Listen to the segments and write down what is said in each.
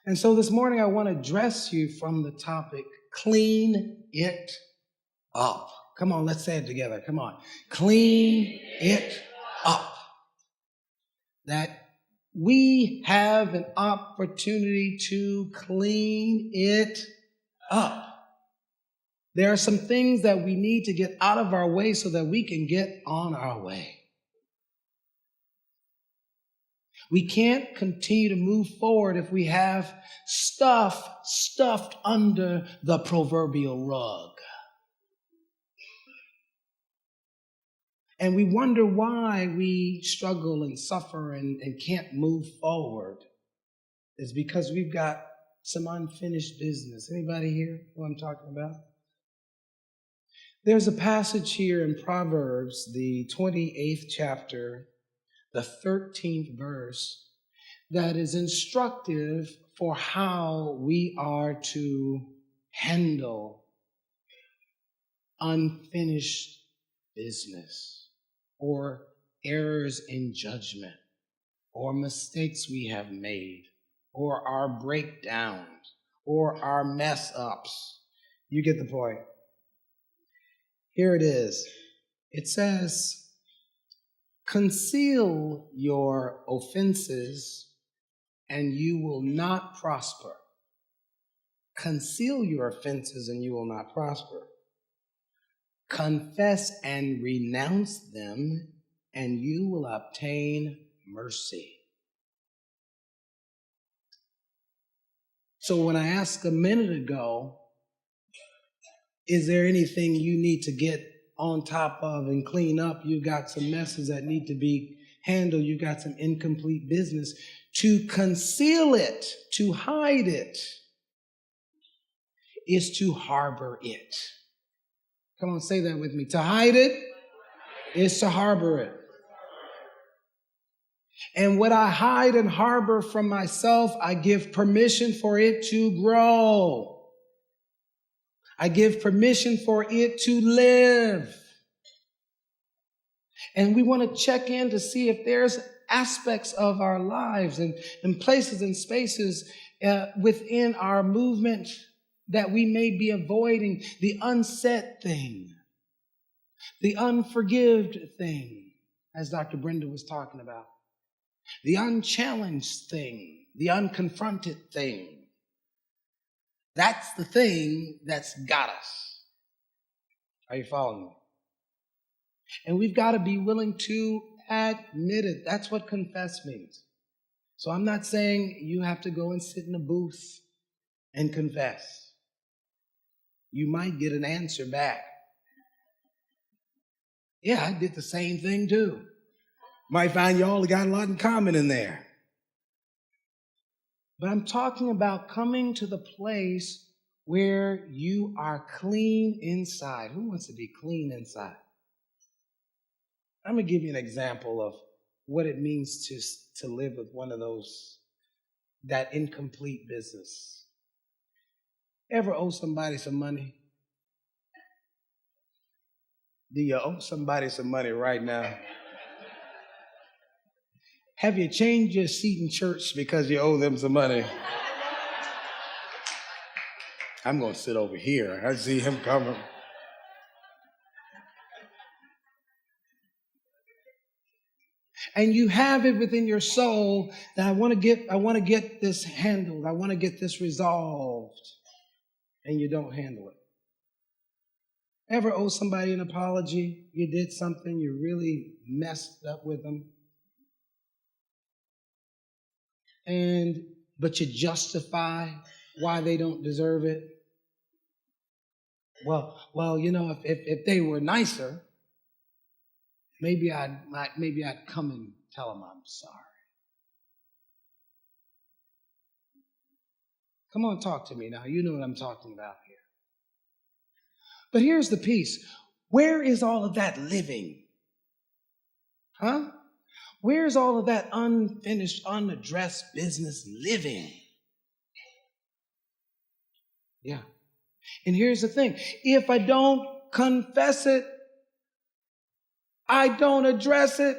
And so this morning I want to address you from the topic, clean it up. Come on, let's say it together. Come on. Clean it up. That we have an opportunity to clean it up. There are some things that we need to get out of our way so that we can get on our way. We can't continue to move forward if we have stuff stuffed under the proverbial rug. And we wonder why we struggle and suffer and can't move forward. It's because we've got some unfinished business. Anybody here who I'm talking about? There's a passage here in Proverbs, the 28th chapter, the 13th verse, that is instructive for how we are to handle unfinished business or errors in judgment or mistakes we have made or our breakdowns or our mess ups. You get the point. Here it is. It says, conceal your offenses and you will not prosper. Conceal your offenses and you will not prosper. Confess and renounce them and you will obtain mercy. So when I asked a minute ago, is there anything you need to get on top of and clean up? You've got some messes that need to be handled. You've got some incomplete business. To conceal it, to hide it, is to harbor it. Come on, say that with me. To hide it is to harbor it. And what I hide and harbor from myself, I give permission for it to grow. I give permission for it to live. And we want to check in to see if there's aspects of our lives and places and spaces within our movement that we may be avoiding, the unsaid thing, the unforgived thing, as Dr. Brenda was talking about, the unchallenged thing, the unconfronted thing. That's the thing that's got us. Are you following me? And we've got to be willing to admit it. That's what confess means. So I'm not saying you have to go and sit in a booth and confess. You might get an answer back. Yeah, I did the same thing too. Might find you all got a lot in common in there. But I'm talking about coming to the place where you are clean inside. Who wants to be clean inside? I'm going to give you an example of what it means to live with one of those, that incomplete business. Ever owe somebody some money? Do you owe somebody some money right now? Have you changed your seat in church because you owe them some money? I'm going to sit over here. I see him coming. And you have it within your soul that I want to get this handled. I want to get this resolved. And you don't handle it. Ever owe somebody an apology? You did something, you really messed up with them. But you justify why they don't deserve it. Well, you know, if they were nicer, maybe I'd come and tell them I'm sorry. Come on, talk to me now. You know what I'm talking about here. But here's the piece. Where is all of that living? Huh? Where's all of that unfinished, unaddressed business living? Yeah. And here's the thing. If I don't confess it, I don't address it,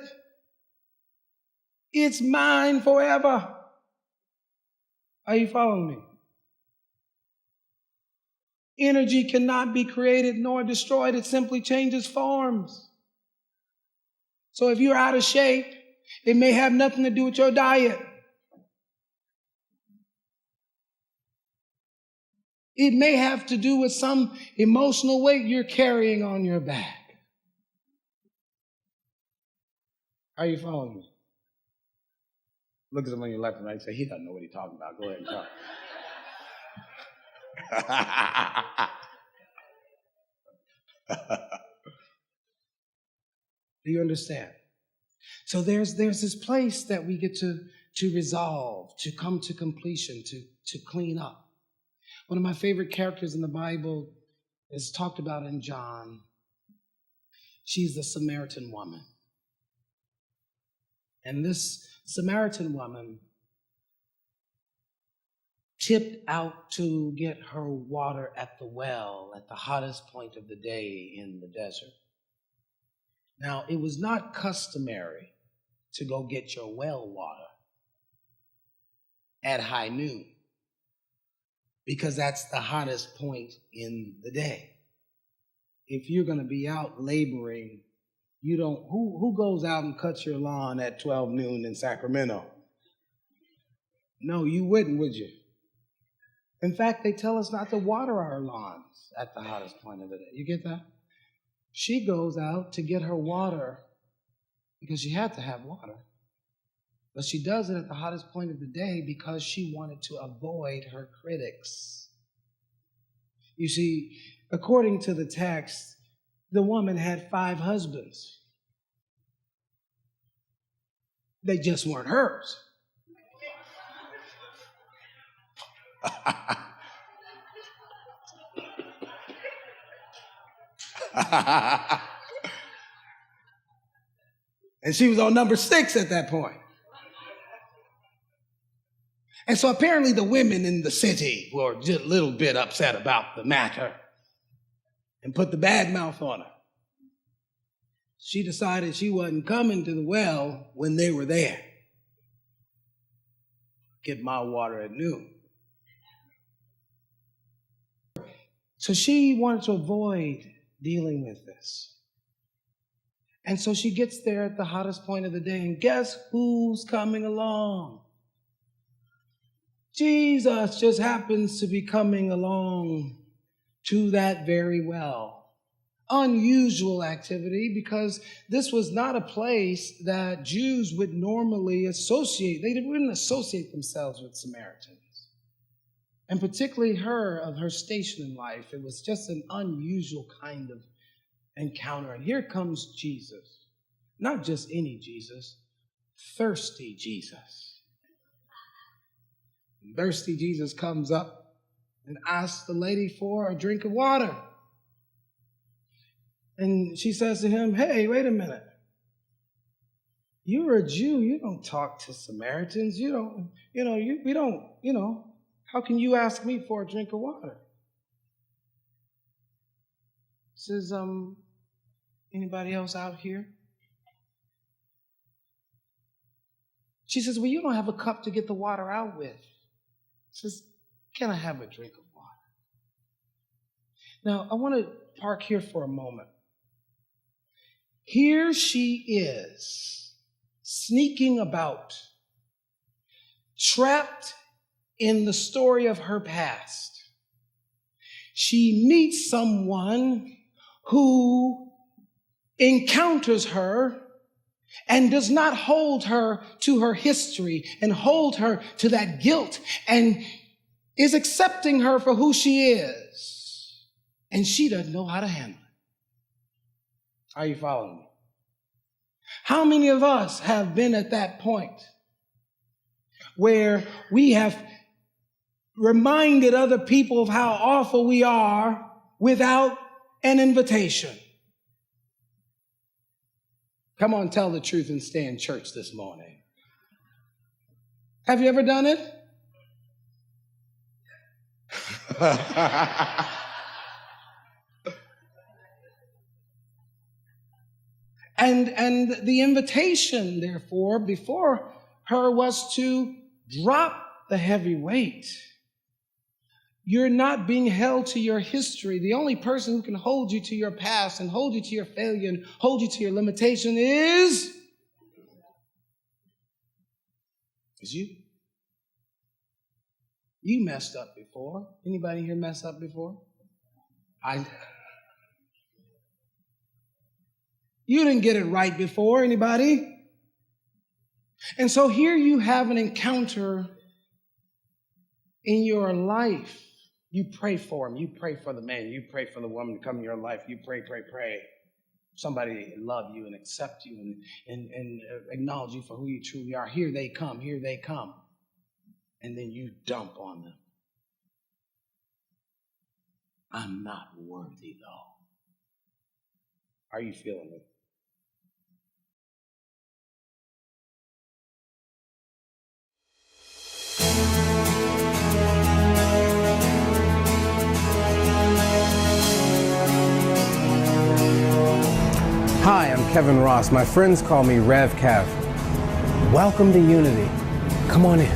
it's mine forever. Are you following me? Energy cannot be created nor destroyed. It simply changes forms. So if you're out of shape, it may have nothing to do with your diet. It may have to do with some emotional weight you're carrying on your back. Are you following me? Look at someone on your left and right and say, he doesn't know what he's talking about. Go ahead and talk. Do you understand? So there's this place that we get to resolve, to come to completion, to clean up. One of my favorite characters in the Bible is talked about in John. She's the Samaritan woman. And this Samaritan woman tipped out to get her water at the well at the hottest point of the day in the desert. Now, it was not customary to go get your well water at high noon, because that's the hottest point in the day. If you're going to be out laboring, you don't, who goes out and cuts your lawn at 12 noon in Sacramento? No, you wouldn't, would you? In fact, they tell us not to water our lawns at the hottest point of the day. You get that? She goes out to get her water because she had to have water. But she does it at the hottest point of the day because she wanted to avoid her critics. You see, according to the text, the woman had 5 husbands. They just weren't hers. And she was on number 6 at that point. And so apparently the women in the city were just a little bit upset about the matter and put the bad mouth on her. She decided she wasn't coming to the well when they were there. Get my water at noon. So she wanted to avoid dealing with this. And so she gets there at the hottest point of the day, and guess who's coming along? Jesus just happens to be coming along to that very well. Unusual activity, because this was not a place that Jews would normally associate. They wouldn't associate themselves with Samaritans. And particularly her, of her station in life, it was just an unusual kind of encounter. And here comes Jesus. Not just any Jesus, thirsty Jesus. And thirsty Jesus comes up and asks the lady for a drink of water. And she says to him, hey, wait a minute. You're a Jew. You don't talk to Samaritans. How can you ask me for a drink of water? He says, anybody else out here? She says, well, you don't have a cup to get the water out with. He says, can I have a drink of water? Now, I want to park here for a moment. Here she is, sneaking about, trapped in the story of her past. She meets someone who encounters her and does not hold her to her history and hold her to that guilt and is accepting her for who she is. And she doesn't know how to handle it. Are you following me? How many of us have been at that point where we have reminded other people of how awful we are without an invitation? Come on, tell the truth and stay in church this morning. Have you ever done it? And the invitation, therefore, before her was to drop the heavy weight. You're not being held to your history. The only person who can hold you to your past and hold you to your failure and hold you to your limitation is you. You messed up before. Anybody here messed up before? You didn't get it right before. Anybody? And so here you have an encounter in your life. You pray for him. You pray for the man. You pray for the woman to come in your life. You pray. Somebody love you and accept you and acknowledge you for who you truly are. Here they come. And then you dump on them. I'm not worthy, though. Are you feeling it? Hi, I'm Kevin Ross. My friends call me Rev Kev. Welcome to Unity. Come on in.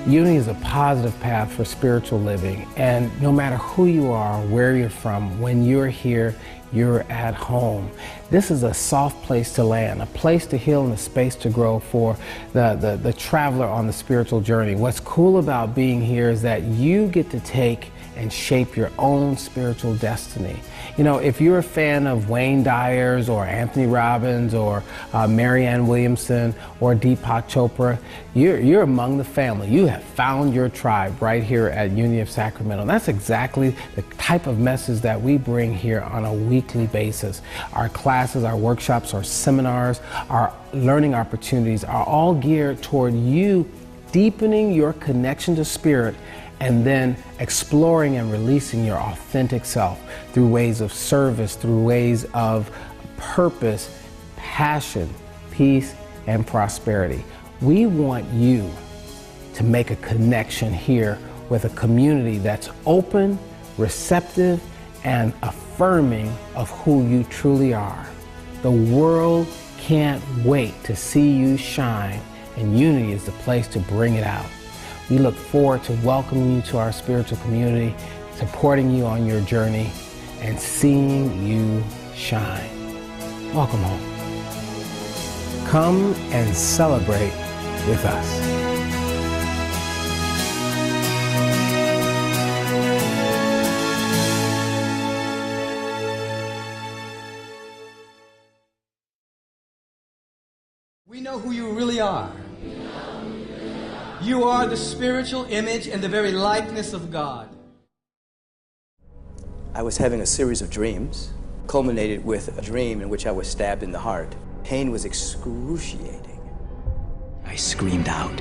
Unity is a positive path for spiritual living, and no matter who you are, where you're from, when you're here, you're at home. This is a soft place to land, a place to heal and a space to grow for the traveler on the spiritual journey. What's cool about being here is that you get to take and shape your own spiritual destiny. You know, if you're a fan of Wayne Dyers or Anthony Robbins or Marianne Williamson or Deepak Chopra, you're among the family. You have found your tribe right here at Unity of Sacramento. And that's exactly the type of message that we bring here on a weekly basis. Our classes, our workshops, our seminars, our learning opportunities are all geared toward you deepening your connection to spirit and then exploring and releasing your authentic self through ways of service, through ways of purpose, passion, peace, and prosperity. We want you to make a connection here with a community that's open, receptive, and affirming of who you truly are. The world can't wait to see you shine, and Unity is the place to bring it out. We look forward to welcoming you to our spiritual community, supporting you on your journey, and seeing you shine. Welcome home. Come and celebrate with us. We know who you really are. You are the spiritual image and the very likeness of God. I was having a series of dreams, culminated with a dream in which I was stabbed in the heart. Pain was excruciating. I screamed out,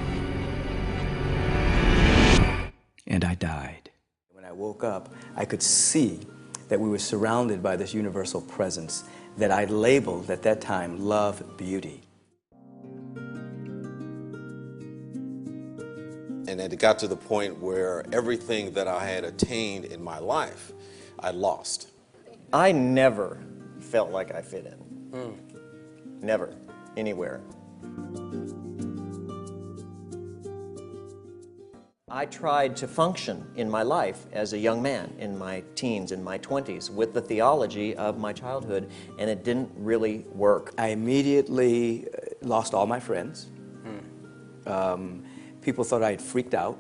and I died. When I woke up, I could see that we were surrounded by this universal presence that I labeled at that time love, beauty. And it got to the point where everything that I had attained in my life, I lost. I never felt like I fit in. Never, anywhere. I tried to function in my life as a young man, in my teens, in my 20s, with the theology of my childhood, and it didn't really work. I immediately lost all my friends. People thought I had freaked out.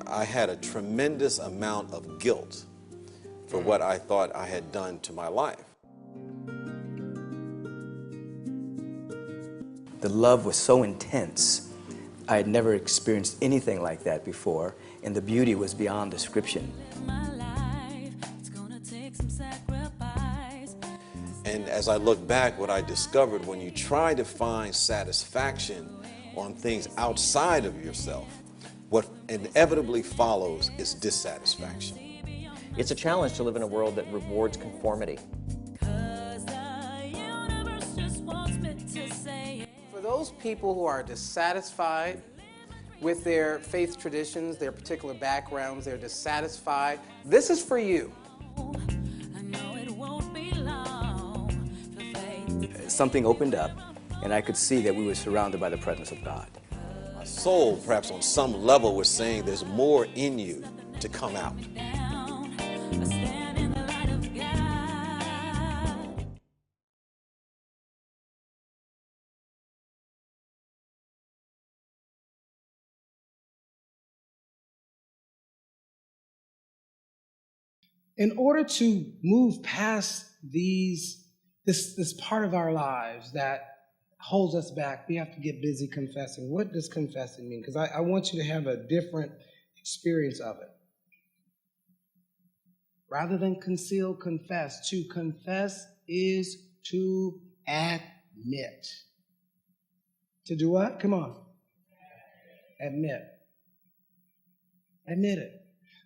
I had a tremendous amount of guilt for what I thought I had done to my life. The love was so intense. I had never experienced anything like that before, and the beauty was beyond description. And as I look back, what I discovered, when you try to find satisfaction on things outside of yourself, what inevitably follows is dissatisfaction. It's a challenge to live in a world that rewards conformity. For those people who are dissatisfied with their faith traditions, their particular backgrounds, they're dissatisfied, this is for you. Something opened up, and I could see that we were surrounded by the presence of God. soul, perhaps on some level, was saying there's more in you to come out. In order to move past this part of our lives that holds us back, we have to get busy confessing. What does confessing mean? Because I want you to have a different experience of it. Rather than conceal, confess. To confess is to admit. To do what? Come on. Admit. Admit it.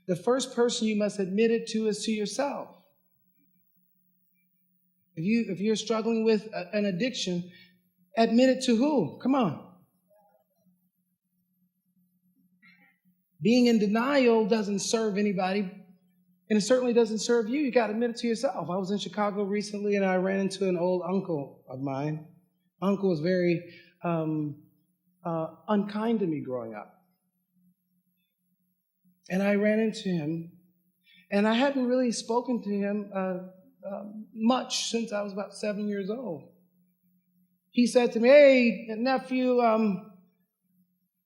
The first person you must admit it to is to yourself. If you're struggling with an addiction, admit it to who? Come on. Being in denial doesn't serve anybody, and it certainly doesn't serve you. You got to admit it to yourself. I was in Chicago recently, and I ran into an old uncle of mine. Uncle was very unkind to me growing up. And I ran into him, and I hadn't really spoken to him much since I was about 7 years old. He said to me, "Hey, nephew,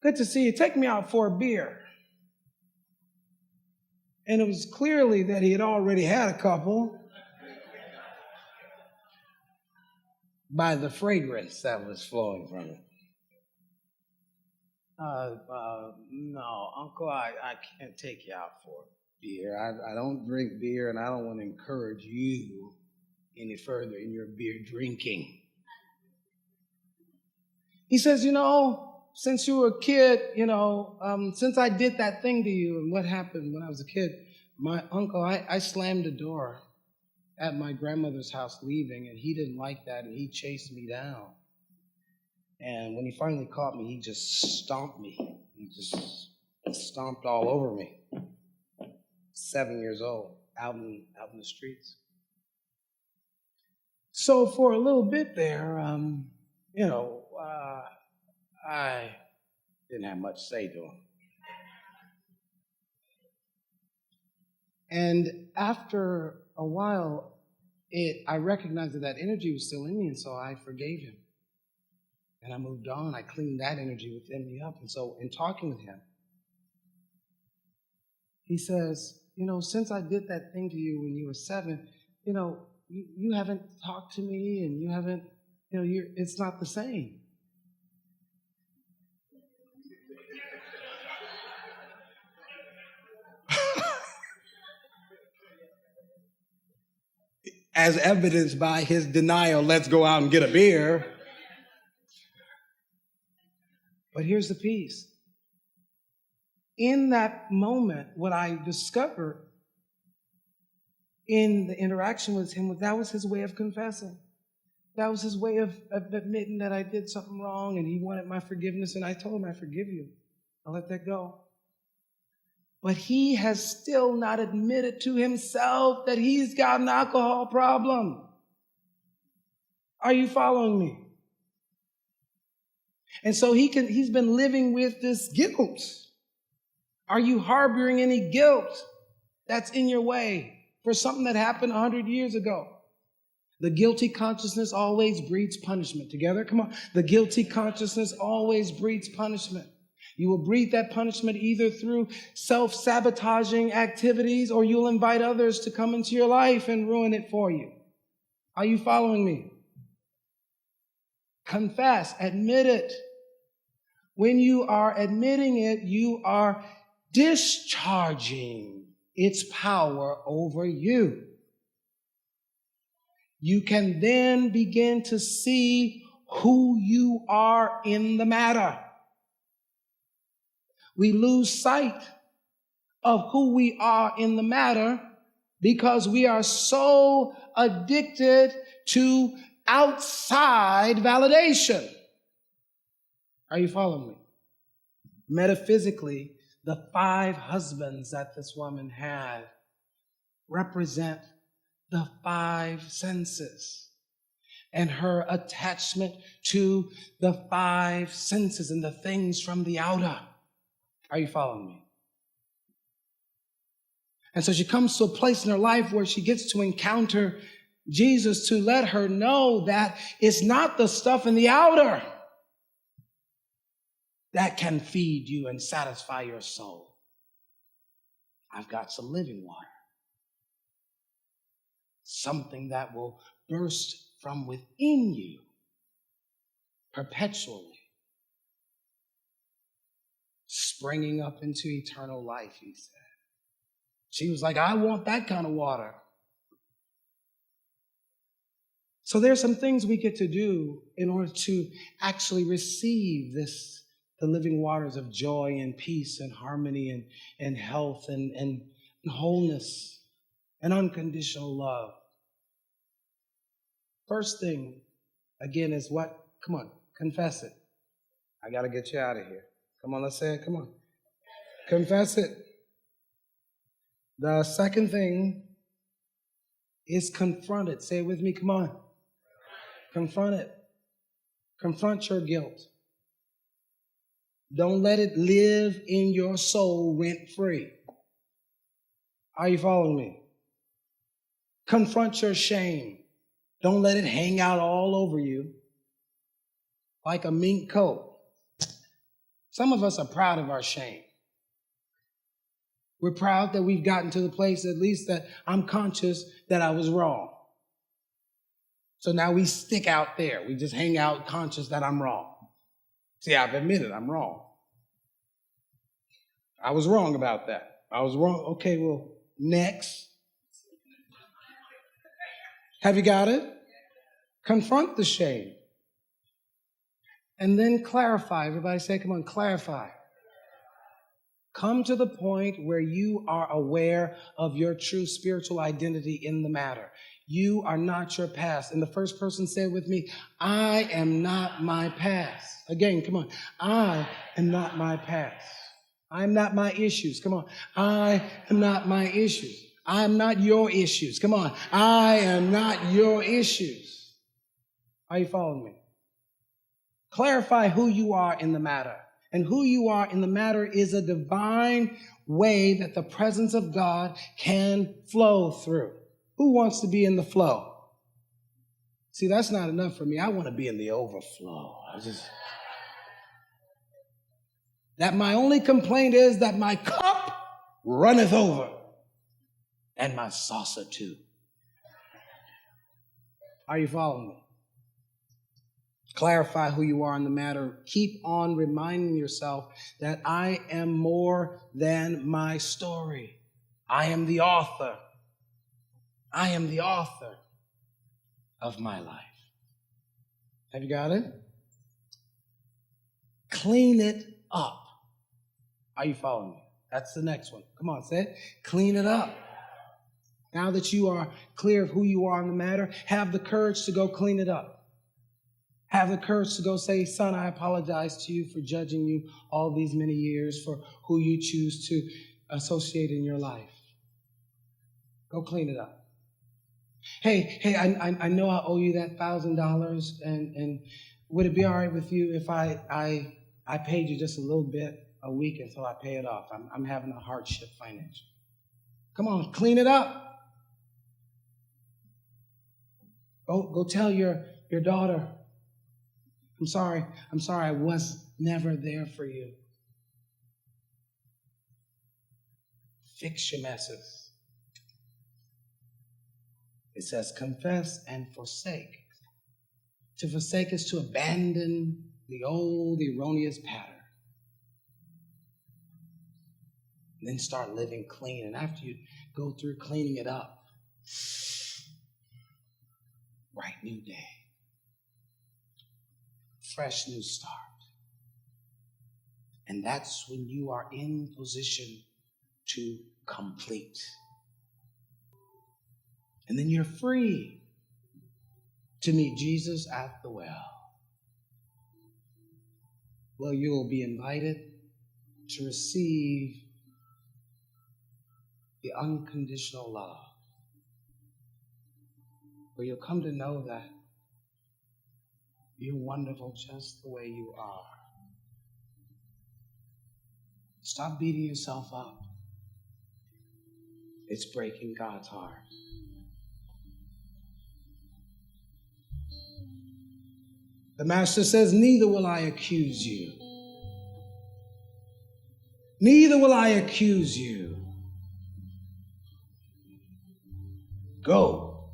good to see you. Take me out for a beer." And it was clearly that he had already had a couple by the fragrance that was flowing from it. No, Uncle, I can't take you out for beer. I don't drink beer, and I don't want to encourage you any further in your beer drinking. He says, since you were a kid, since I did that thing to you, and what happened when I was a kid, my uncle, I slammed the door at my grandmother's house leaving, and he didn't like that, and he chased me down. And when he finally caught me, he just stomped me. He just stomped all over me. 7 years old, out in the streets. So for a little bit there, I didn't have much to say to him. And after a while, I recognized that energy was still in me, and so I forgave him. And I moved on. I cleaned that energy within me up. And so in talking with him, he says, since I did that thing to you when you were 7, you haven't talked to me, and you haven't, it's not the same. As evidenced by his denial, let's go out and get a beer. But here's the piece. In that moment, what I discovered in the interaction with him, that was his way of confessing. That was his way of admitting that I did something wrong, and he wanted my forgiveness, and I told him, I forgive you. I'll let that go. But he has still not admitted to himself that he's got an alcohol problem. Are you following me? And so he's been living with this guilt. Are you harboring any guilt that's in your way for something that happened 100 years ago? The guilty consciousness always breeds punishment. Together, come on. The guilty consciousness always breeds punishment. You will breed that punishment either through self-sabotaging activities, or you'll invite others to come into your life and ruin it for you. Are you following me? Confess, admit it. When you are admitting it, you are discharging its power over you. You can then begin to see who you are in the matter. We lose sight of who we are in the matter because we are so addicted to outside validation. Are you following me? Metaphysically, the 5 husbands that this woman had represent the 5 senses. and her attachment to the five senses and the things from the outer. Are you following me? And so she comes to a place in her life where she gets to encounter Jesus to let her know that it's not the stuff in the outer that can feed you and satisfy your soul. I've got some living water. Something that will burst from within you perpetually, springing up into eternal life, he said. She was like, I want that kind of water. So there's some things we get to do in order to actually receive this, the living waters of joy and peace and harmony and health and wholeness and unconditional love. First thing, again, is what? Come on, confess it. I got to get you out of here. Come on, let's say it. Come on. Confess it. The second thing is confront it. Say it with me. Come on. Confront it. Confront your guilt. Don't let it live in your soul rent-free. Are you following me? Confront your shame. Don't let it hang out all over you like a mink coat. Some of us are proud of our shame. We're proud that we've gotten to the place, at least, that I'm conscious that I was wrong. So now we stick out there. We just hang out conscious that I'm wrong. See, I've admitted I'm wrong. I was wrong about that. I was wrong. Okay, well, next. Have you got it? Confront the shame. And then clarify. Everybody say, come on, clarify. Come to the point where you are aware of your true spiritual identity in the matter. You are not your past. And the first person said with me, I am not my past. Again, come on. I am not my past. I am not my issues. Come on. I am not my issues. I am not your issues. Come on. I am not your issues. Are you following me? Clarify who you are in the matter. And who you are in the matter is a divine way that the presence of God can flow through. Who wants to be in the flow? See, that's not enough for me. I want to be in the overflow. That my only complaint is that my cup runneth over and my saucer too. Are you following me? Clarify who you are in the matter. Keep on reminding yourself that I am more than my story. I am the author. I am the author of my life. Have you got it? Clean it up. Are you following me? That's the next one. Come on, say it. Clean it up. Now that you are clear of who you are in the matter, have the courage to go clean it up. Have the courage to go say, son, I apologize to you for judging you all these many years for who you choose to associate in your life. Go clean it up. Hey, I know I owe you that $1,000, and would it be all right with you if I paid you just a little bit a week until I pay it off? I'm having a hardship financially. Come on, clean it up. Go tell your daughter, I'm sorry, I was never there for you. Fix your messes. It says confess and forsake. To forsake is to abandon the old erroneous pattern. And then start living clean. And after you go through cleaning it up, bright new day. Fresh new start. And that's when you are in position to complete. And then you're free to meet Jesus at the well. Well, you will be invited to receive the unconditional love, where you'll come to know that You're wonderful just the way you are. Stop beating yourself up. It's breaking God's heart. The Master says, neither will I accuse you. Neither will I accuse you. Go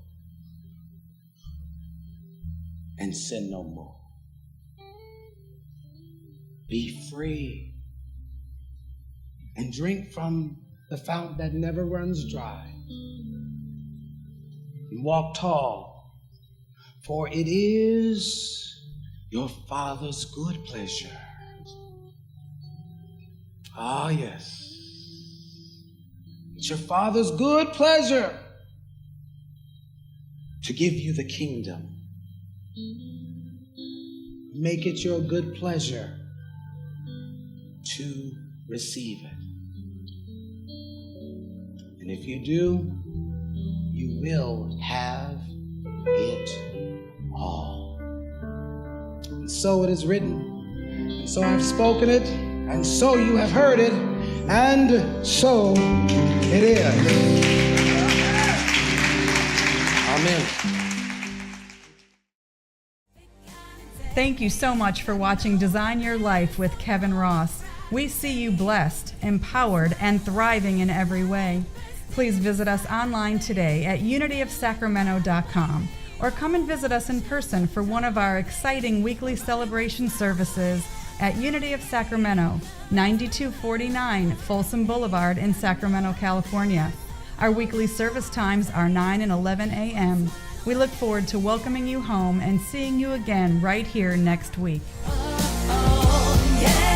and sin no more. Be free and drink from the fountain that never runs dry. And walk tall, for it is your Father's good pleasure. Ah, yes. It's your Father's good pleasure to give you the kingdom. Make it your good pleasure to receive it. And if you do, you will have it all. And so it is written, and so I have spoken it, and so you have heard it, and so it is. Amen. Thank you so much for watching Design Your Life with Kevin Ross. We see you blessed, empowered, and thriving in every way. Please visit us online today at unityofsacramento.com or come and visit us in person for one of our exciting weekly celebration services at Unity of Sacramento, 9249 Folsom Boulevard in Sacramento, California. Our weekly service times are 9 and 11 a.m. We look forward to welcoming you home and seeing you again right here next week. Oh, yeah.